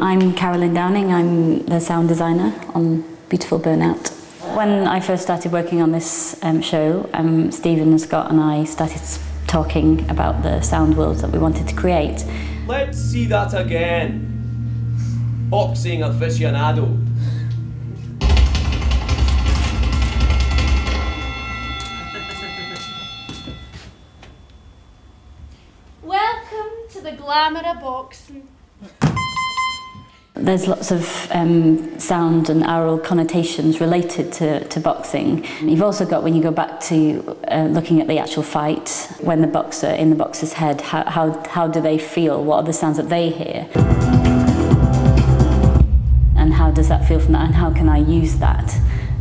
I'm Carolyn Downing, I'm the sound designer on beautiful Burnout. When I first started working on this show, Stephen, Scott and I started talking about the sound worlds that we wanted to create. Let's see that again. Boxing aficionado. Welcome to the glamour of boxing. There's lots of sound and aural connotations related to boxing. You've also got, when you go back to looking at the actual fight, when the boxer, in the boxer's head, how do they feel? What are the sounds that they hear? And how does that feel from that? And how can I use that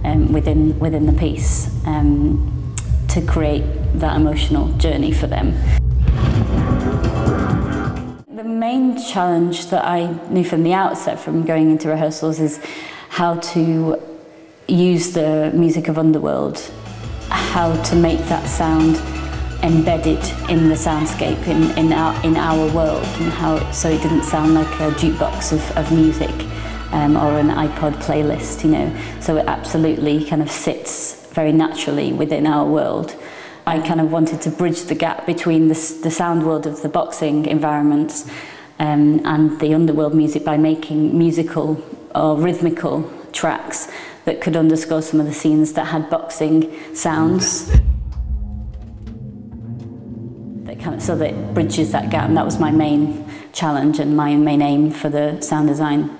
within the piece to create that emotional journey for them? The main challenge that I knew from the outset, from going into rehearsals, is how to use the music of Underworld, how to make that sound embedded in the soundscape, in our world, and so it didn't sound like a jukebox of music or an iPod playlist, you know. So it absolutely kind of sits very naturally within our world. I kind of wanted to bridge the gap between the sound world of the boxing environments and the underworld music by making musical or rhythmical tracks that could underscore some of the scenes that had boxing sounds. So that it bridges that gap, and that was my main challenge and my main aim for the sound design.